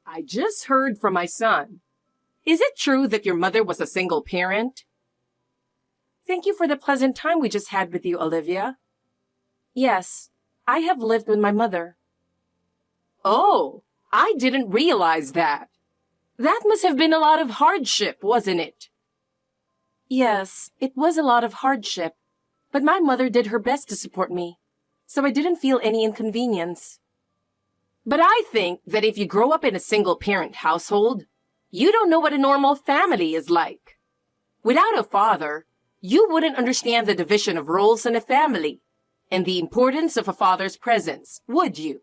I just heard from my son. Is it true that your mother was a single parent? Thank you for the pleasant time we just had with you, Olivia. Yes, I have lived with my mother. Oh, I didn't realize that. That must have been a lot of hardship, wasn't it? Yes, it was a lot of hardship, but my mother did her best to support me, so I didn't feel any inconvenience. But I think that if you grow up in a single-parent household, you don't know what a normal family is like. Without a father, you wouldn't understand the division of roles in a family and the importance of a father's presence, would you?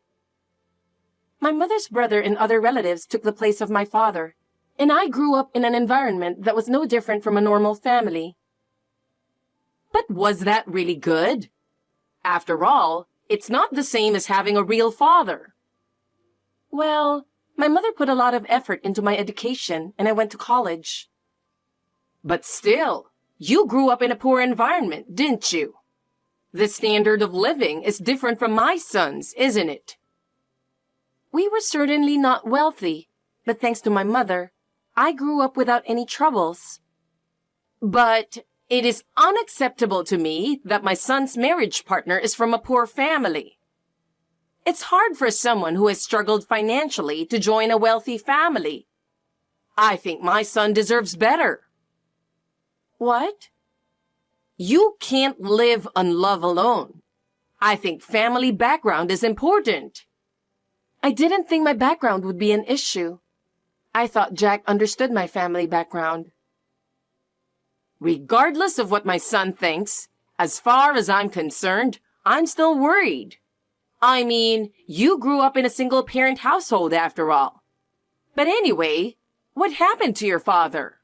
My mother's brother and other relatives took the place of my father, and I grew up in an environment that was no different from a normal family. But was that really good? After all, it's not the same as having a real father. Well, my mother put a lot of effort into my education, and I went to college. But still, you grew up in a poor environment, didn't you? The standard of living is different from my son's, isn't it? We were certainly not wealthy, but thanks to my mother, I grew up without any troubles. But it is unacceptable to me that my son's marriage partner is from a poor family. It's hard for someone who has struggled financially to join a wealthy family. I think my son deserves better. What? You can't live on love alone. I think family background is important. I didn't think my background would be an issue. I thought Jack understood my family background. Regardless of what my son thinks, as far as I'm concerned, I'm still worried. I mean, you grew up in a single-parent household after all. But anyway, what happened to your father?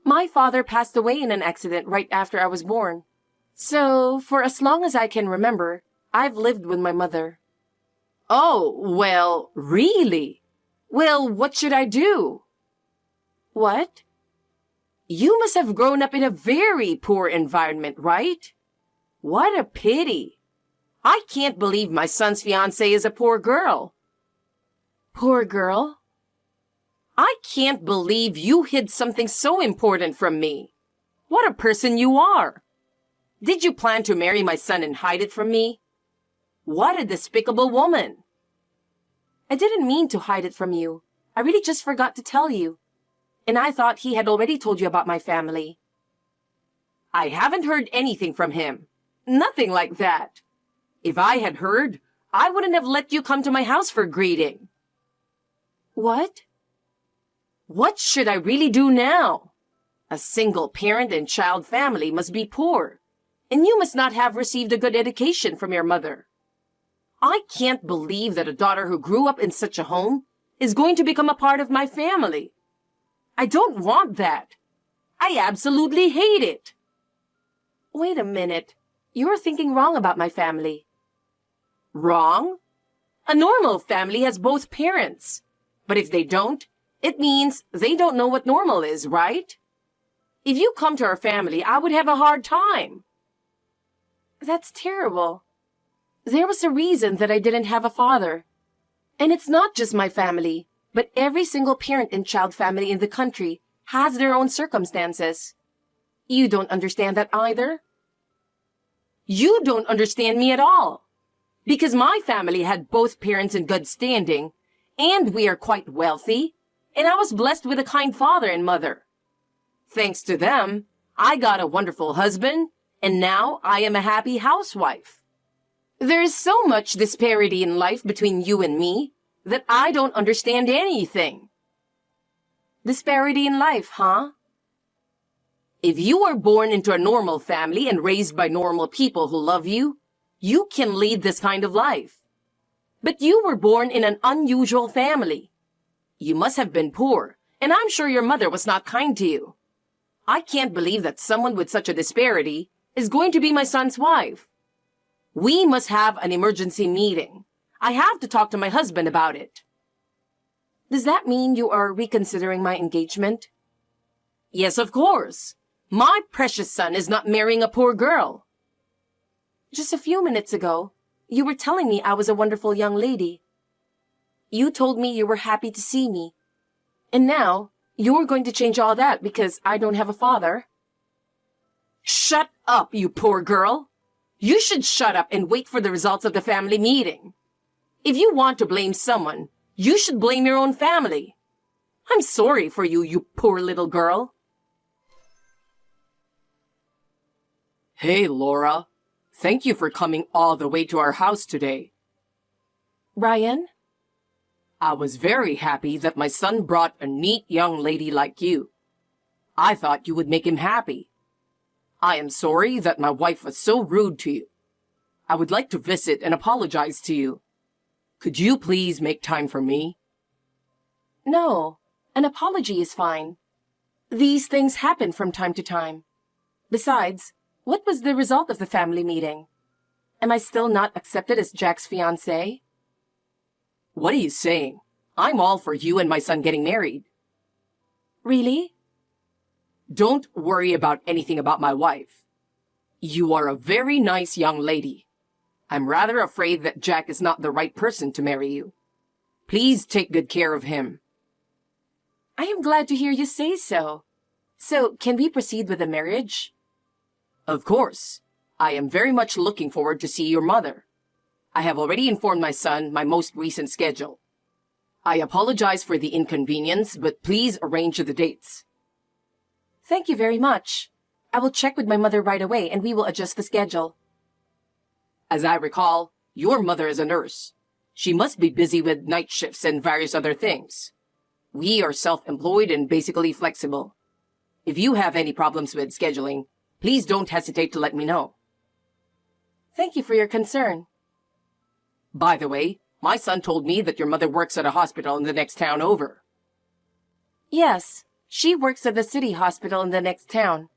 My father passed away in an accident right after I was born. So, for as long as I can remember, I've lived with my mother. Oh, well, really? Well, what should I do? What? You must have grown up in a very poor environment, right? What a pity. I can't believe my son's fiancée is a poor girl. Poor girl? I can't believe you hid something so important from me. What a person you are. Did you plan to marry my son and hide it from me? What a despicable woman. I didn't mean to hide it from you. I really just forgot to tell you. And I thought he had already told you about my family. I haven't heard anything from him. Nothing like that. If I had heard, I wouldn't have let you come to my house for greeting. What? What should I really do now? A single parent and child family must be poor, and you must not have received a good education from your mother. I can't believe that a daughter who grew up in such a home is going to become a part of my family. I don't want that. I absolutely hate it. Wait a minute. You're thinking wrong about my family. Wrong? A normal family has both parents. But if they don't, it means they don't know what normal is, right? If you come to our family, I would have a hard time. That's terrible. There was a reason that I didn't have a father. And it's not just my family, but every single parent and child family in the country has their own circumstances. You don't understand that either? You don't understand me at all. Because my family had both parents in good standing, and we are quite wealthy, and I was blessed with a kind father and mother. Thanks to them, I got a wonderful husband, and now I am a happy housewife. There is so much disparity in life between you and me that I don't understand anything. Disparity in life, huh? If you are born into a normal family and raised by normal people who love you, you can lead this kind of life. But you were born in an unusual family. You must have been poor, and I'm sure your mother was not kind to you. I can't believe that someone with such a disparity is going to be my son's wife. We must have an emergency meeting. I have to talk to my husband about it. Does that mean you are reconsidering my engagement? Yes, of course. My precious son is not marrying a poor girl. Just a few minutes ago, you were telling me I was a wonderful young lady. You told me you were happy to see me. And now, you're going to change all that because I don't have a father. Shut up, you poor girl. You should shut up and wait for the results of the family meeting. If you want to blame someone, you should blame your own family. I'm sorry for you, you poor little girl. Hey, Laura. Thank you for coming all the way to our house today. Ryan? I was very happy that my son brought a neat young lady like you. I thought you would make him happy. I am sorry that my wife was so rude to you. I would like to visit and apologize to you. Could you please make time for me? No, an apology is fine. These things happen from time to time. Besides, what was the result of the family meeting? Am I still not accepted as Jack's fiancé? What are you saying? I'm all for you and my son getting married. Really? Don't worry about anything about my wife. You are a very nice young lady. I'm rather afraid that Jack is not the right person to marry you. Please take good care of him. I am glad to hear you say so. So, can we proceed with the marriage? Of course. I am very much looking forward to see your mother. I have already informed my son my most recent schedule. I apologize for the inconvenience, but please arrange the dates. Thank you very much. I will check with my mother right away and we will adjust the schedule. As I recall, your mother is a nurse. She must be busy with night shifts and various other things. We are self-employed and basically flexible. If you have any problems with scheduling, please don't hesitate to let me know. Thank you for your concern. By the way, my son told me that your mother works at a hospital in the next town over. Yes, she works at the city hospital in the next town.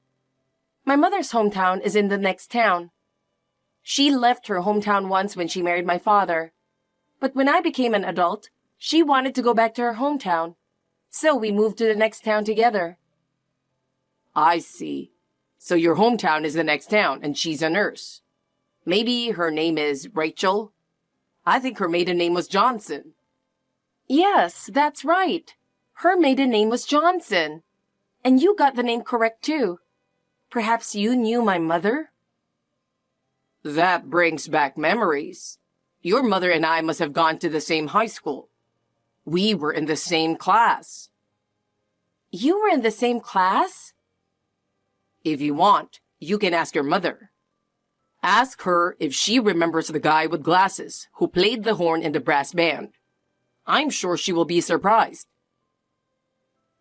My mother's hometown is in the next town. She left her hometown once when she married my father. But when I became an adult, she wanted to go back to her hometown. So we moved to the next town together. I see. So your hometown is the next town and she's a nurse. Maybe her name is Rachel? I think her maiden name was Johnson. Yes, that's right. Her maiden name was Johnson. And you got the name correct too. Perhaps you knew my mother? That brings back memories. Your mother and I must have gone to the same high school. We were in the same class. You were in the same class? If you want, you can ask your mother. Ask her if she remembers the guy with glasses who played the horn in the brass band. I'm sure she will be surprised.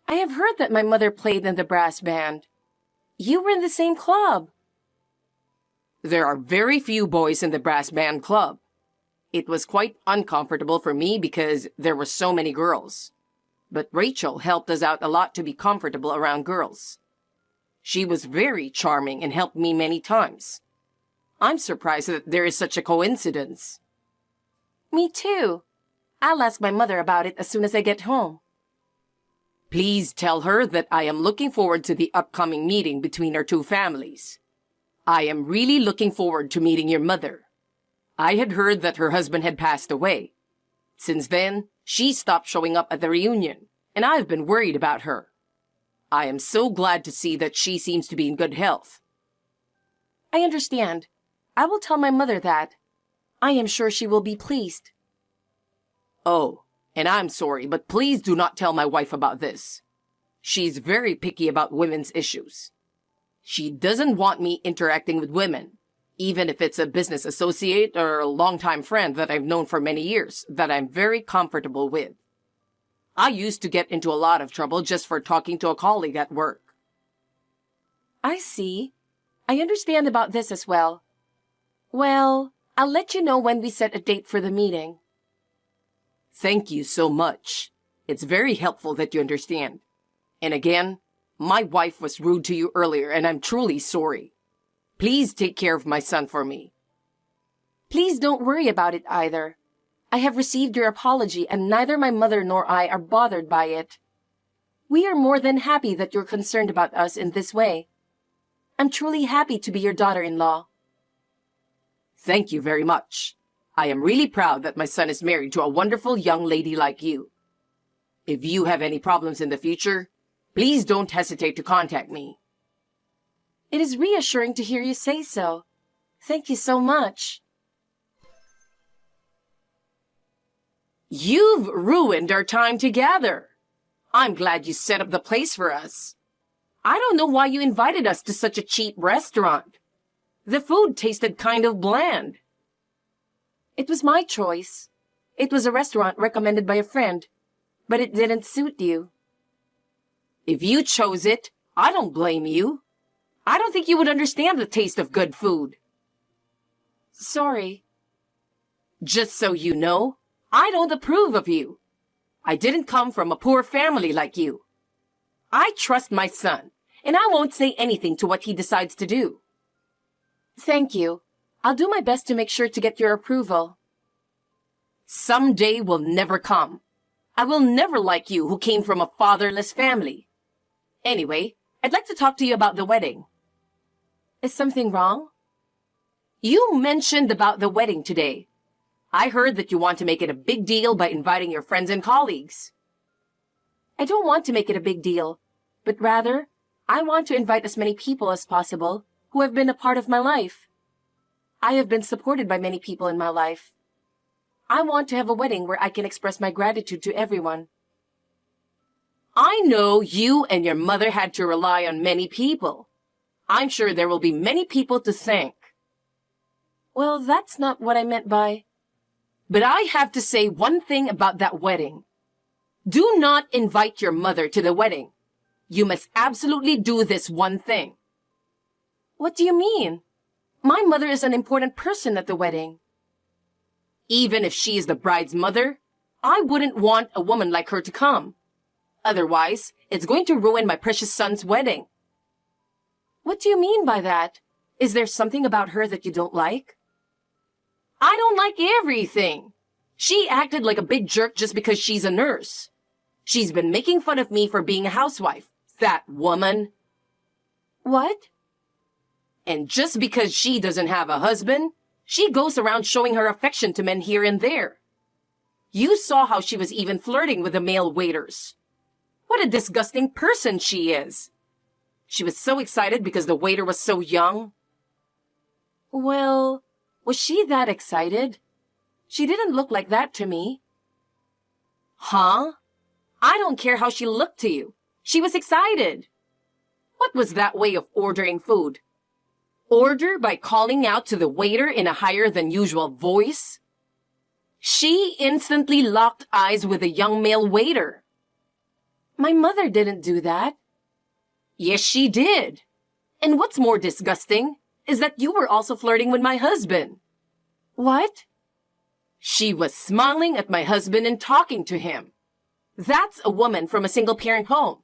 I have heard that my mother played in the brass band. You were in the same club. There are very few boys in the brass band club. It was quite uncomfortable for me because there were so many girls. But Rachel helped us out a lot to be comfortable around girls. She was very charming and helped me many times. I'm surprised that there is such a coincidence. Me too. I'll ask my mother about it as soon as I get home. Please tell her that I am looking forward to the upcoming meeting between our two families. I am really looking forward to meeting your mother. I had heard that her husband had passed away. Since then, she stopped showing up at the reunion, and I've been worried about her. I am so glad to see that she seems to be in good health. I understand. I will tell my mother that. I am sure she will be pleased. Oh, and I'm sorry, but please do not tell my wife about this. She's very picky about women's issues. She doesn't want me interacting with women, even if it's a business associate or a longtime friend that I've known for many years that I'm very comfortable with. I used to get into a lot of trouble just for talking to a colleague at work. I see. I understand about this as well. Well, I'll let you know when we set a date for the meeting. Thank you so much. It's very helpful that you understand. And again, my wife was rude to you earlier and I'm truly sorry. Please take care of my son for me. Please don't worry about it either. I have received your apology and neither my mother nor I are bothered by it. We are more than happy that you're concerned about us in this way. I'm truly happy to be your daughter-in-law. Thank you very much. I am really proud that my son is married to a wonderful young lady like you. If you have any problems in the future, please don't hesitate to contact me. It is reassuring to hear you say so. Thank you so much. You've ruined our time together. I'm glad you set up the place for us. I don't know why you invited us to such a cheap restaurant. The food tasted kind of bland. It was my choice. It was a restaurant recommended by a friend, but it didn't suit you. If you chose it, I don't blame you. I don't think you would understand the taste of good food. Sorry. Just so you know, I don't approve of you. I didn't come from a poor family like you. I trust my son, and I won't say anything to what he decides to do. Thank you. I'll do my best to make sure to get your approval. Someday will never come. I will never like you who came from a fatherless family. Anyway, I'd like to talk to you about the wedding. Is something wrong? You mentioned about the wedding today. I heard that you want to make it a big deal by inviting your friends and colleagues. I don't want to make it a big deal, but rather, I want to invite as many people as possible who have been a part of my life. I have been supported by many people in my life. I want to have a wedding where I can express my gratitude to everyone. I know you and your mother had to rely on many people. I'm sure there will be many people to thank. Well, that's not what I meant by... But I have to say one thing about that wedding. Do not invite your mother to the wedding. You must absolutely do this one thing. What do you mean? My mother is an important person at the wedding. Even if she is the bride's mother, I wouldn't want a woman like her to come. Otherwise, it's going to ruin my precious son's wedding. What do you mean by that? Is there something about her that you don't like? I don't like everything. She acted like a big jerk just because she's a nurse. She's been making fun of me for being a housewife. That woman. What? And just because she doesn't have a husband, she goes around showing her affection to men here and there. You saw how she was even flirting with the male waiters. What a disgusting person she is. She was so excited because the waiter was so young. Well, was she that excited? She didn't look like that to me. Huh? I don't care how she looked to you. She was excited. What was that way of ordering food? Order by calling out to the waiter in a higher than usual voice? She instantly locked eyes with a young male waiter. My mother didn't do that. Yes, she did. And what's more disgusting is that you were also flirting with my husband. What? She was smiling at my husband and talking to him. That's a woman from a single-parent home,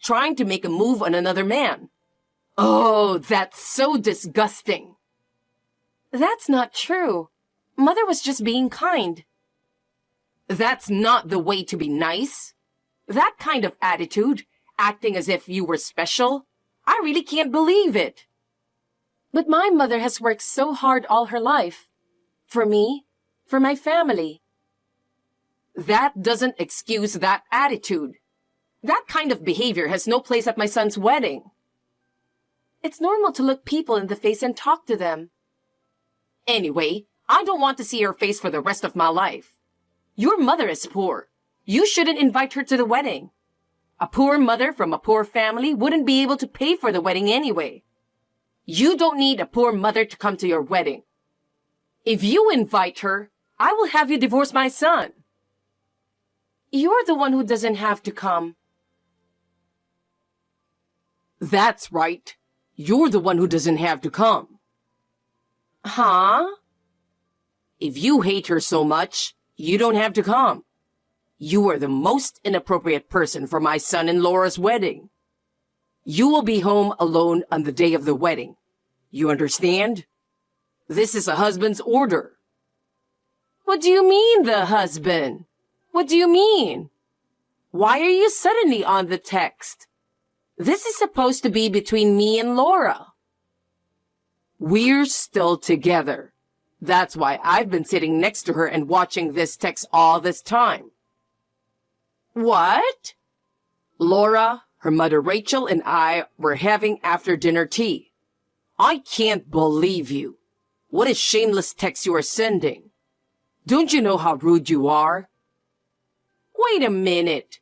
trying to make a move on another man. Oh, that's so disgusting. That's not true. Mother was just being kind. That's not the way to be nice. That kind of attitude, acting as if you were special, I really can't believe it. But my mother has worked so hard all her life. For me, for my family. That doesn't excuse that attitude. That kind of behavior has no place at my son's wedding. It's normal to look people in the face and talk to them. Anyway, I don't want to see her face for the rest of my life. Your mother is poor. You shouldn't invite her to the wedding. A poor mother from a poor family wouldn't be able to pay for the wedding anyway. You don't need a poor mother to come to your wedding. If you invite her, I will have you divorce my son. You're the one who doesn't have to come. That's right. You're the one who doesn't have to come. Huh? If you hate her so much, you don't have to come. You are the most inappropriate person for my son and Laura's wedding. You will be home alone on the day of the wedding. You understand? This is a husband's order. What do you mean, the husband? What do you mean? Why are you suddenly on the text? This is supposed to be between me and Laura. We're still together. That's why I've been sitting next to her and watching this text all this time. What? Laura, her mother Rachel, and I were having after-dinner tea. I can't believe you. What a shameless text you are sending. Don't you know how rude you are? Wait a minute.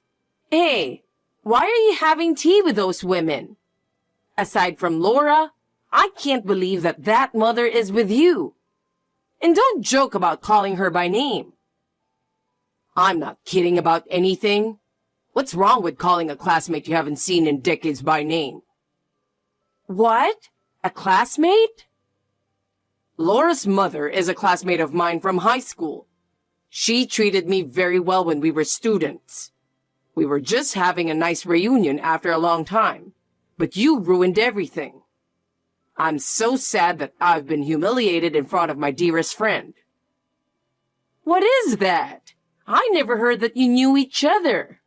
Hey, why are you having tea with those women? Aside from Laura, I can't believe that mother is with you. And don't joke about calling her by name. I'm not kidding about anything. What's wrong with calling a classmate you haven't seen in decades by name? What? A classmate? Laura's mother is a classmate of mine from high school. She treated me very well when we were students. We were just having a nice reunion after a long time, but you ruined everything. I'm so sad that I've been humiliated in front of my dearest friend. What is that? I never heard that you knew each other.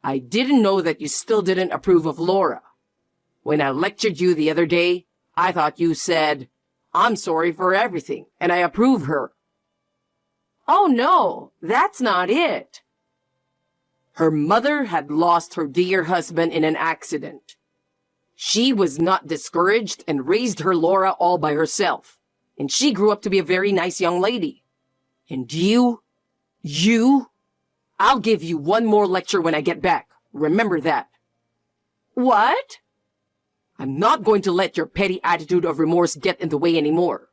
I didn't know that you still didn't approve of Laura. When I lectured you the other day, I thought you said, "I'm sorry for everything, and I approve her." Oh no, that's not it. Her mother had lost her dear husband in an accident. She was not discouraged and raised her Laura all by herself, and she grew up to be a very nice young lady. And you, I'll give you one more lecture when I get back. Remember that. What? I'm not going to let your petty attitude of remorse get in the way anymore.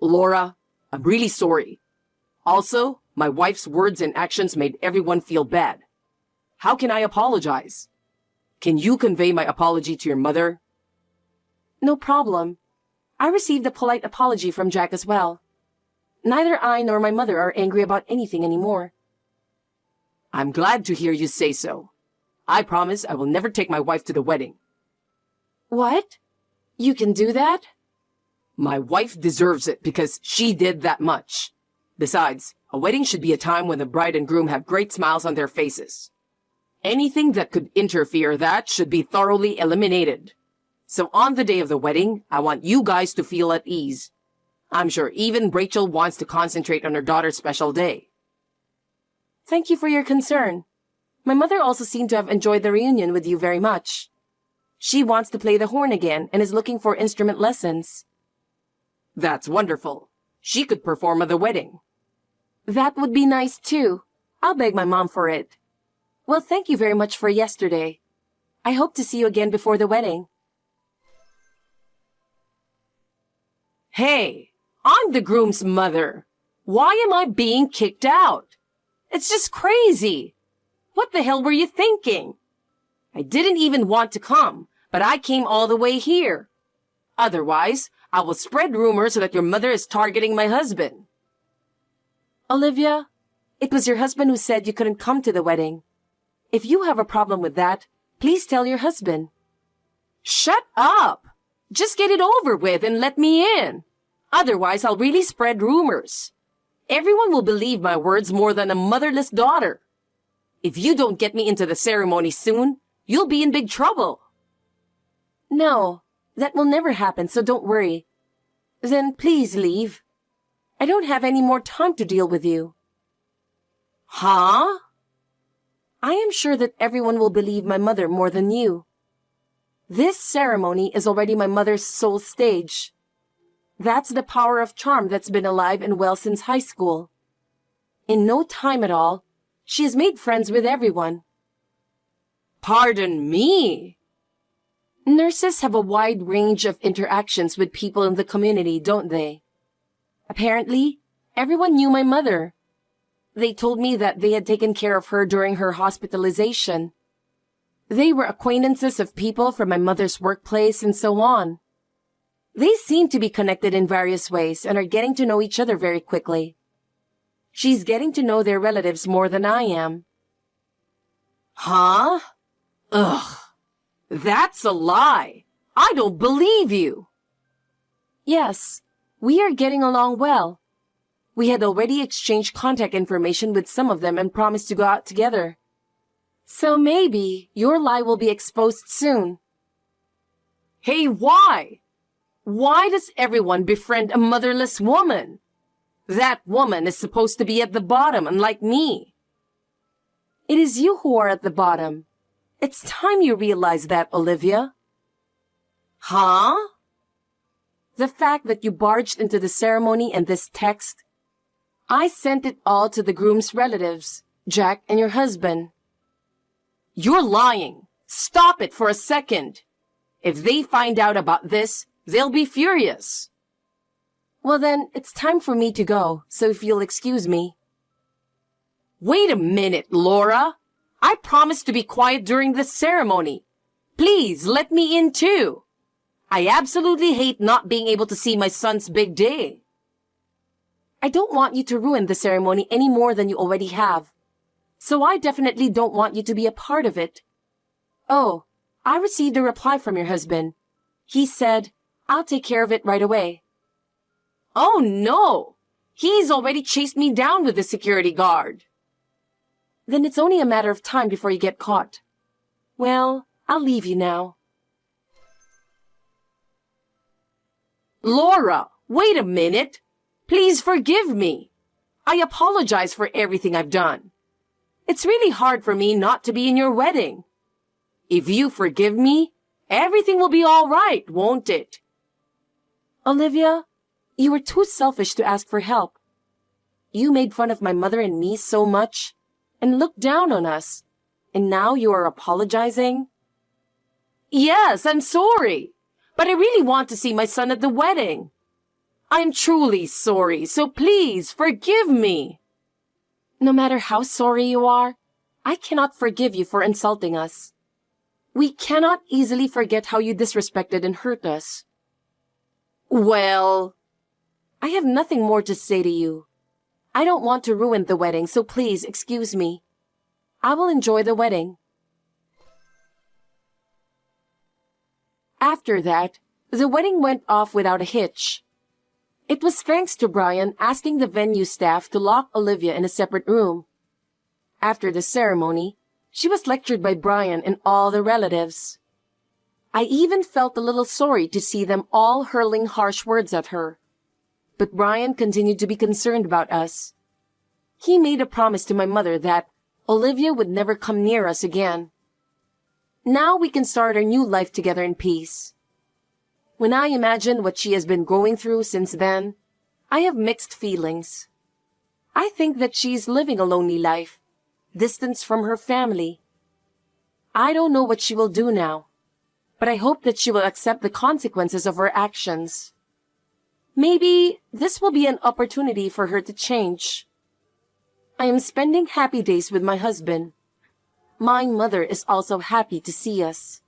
Laura, I'm really sorry. Also, my wife's words and actions made everyone feel bad. How can I apologize? Can you convey my apology to your mother? No problem. I received a polite apology from Jack as well. Neither I nor my mother are angry about anything anymore. I'm glad to hear you say so. I promise I will never take my wife to the wedding. What? You can do that? My wife deserves it because she did that much. Besides, a wedding should be a time when the bride and groom have great smiles on their faces. Anything that could interfere that should be thoroughly eliminated. So on the day of the wedding, I want you guys to feel at ease. I'm sure even Rachel wants to concentrate on her daughter's special day. Thank you for your concern. My mother also seemed to have enjoyed the reunion with you very much. She wants to play the horn again and is looking for instrument lessons. That's wonderful. She could perform at the wedding. That would be nice too. I'll beg my mom for it. Well, thank you very much for yesterday. I hope to see you again before the wedding. Hey, I'm the groom's mother. Why am I being kicked out? It's just crazy. What the hell were you thinking? I didn't even want to come, but I came all the way here. Otherwise, I will spread rumors that your mother is targeting my husband. Olivia, it was your husband who said you couldn't come to the wedding. If you have a problem with that, please tell your husband. Shut up! Just get it over with and let me in. Otherwise, I'll really spread rumors. Everyone will believe my words more than a motherless daughter. If you don't get me into the ceremony soon, you'll be in big trouble. No, that will never happen, so don't worry. Then please leave. I don't have any more time to deal with you. Huh? I am sure that everyone will believe my mother more than you. This ceremony is already my mother's soul stage. That's the power of charm that's been alive and well since high school. In no time at all, she has made friends with everyone. Pardon me? Nurses have a wide range of interactions with people in the community, don't they? Apparently, everyone knew my mother. They told me that they had taken care of her during her hospitalization. They were acquaintances of people from my mother's workplace and so on. They seem to be connected in various ways and are getting to know each other very quickly. She's getting to know their relatives more than I am. Huh? Ugh. That's a lie. I don't believe you. Yes, we are getting along well. We had already exchanged contact information with some of them and promised to go out together. So maybe your lie will be exposed soon. Hey, why? Why does everyone befriend a motherless woman? That woman is supposed to be at the bottom, unlike me. It is you who are at the bottom. It's time you realize that, Olivia. Huh? The fact that you barged into the ceremony and this text, I sent it all to the groom's relatives, Jack and your husband. You're lying. Stop it for a second. If they find out about this, they'll be furious. Well then, it's time for me to go, so if you'll excuse me. Wait a minute, Laura. I promised to be quiet during this ceremony. Please, let me in too. I absolutely hate not being able to see my son's big day. I don't want you to ruin the ceremony any more than you already have. So I definitely don't want you to be a part of it. Oh, I received a reply from your husband. He said, I'll take care of it right away. Oh no! He's already chased me down with the security guard. Then it's only a matter of time before you get caught. Well, I'll leave you now. Laura, wait a minute. Please forgive me. I apologize for everything I've done. It's really hard for me not to be in your wedding. If you forgive me, everything will be all right, won't it? Olivia, you were too selfish to ask for help. You made fun of my mother and me so much, and looked down on us, and now you are apologizing? Yes, I'm sorry, but I really want to see my son at the wedding. I'm truly sorry, so please forgive me. No matter how sorry you are, I cannot forgive you for insulting us. We cannot easily forget how you disrespected and hurt us. Well, I have nothing more to say to you. I don't want to ruin the wedding, so please excuse me. I will enjoy the wedding. After that, the wedding went off without a hitch. It was thanks to Brian asking the venue staff to lock Olivia in a separate room. After the ceremony, she was lectured by Brian and all the relatives. I even felt a little sorry to see them all hurling harsh words at her. But Brian continued to be concerned about us. He made a promise to my mother that Olivia would never come near us again. Now we can start our new life together in peace. When I imagine what she has been going through since then, I have mixed feelings. I think that she's living a lonely life, distanced from her family. I don't know what she will do now, but I hope that she will accept the consequences of her actions. Maybe this will be an opportunity for her to change. I am spending happy days with my husband. My mother is also happy to see us.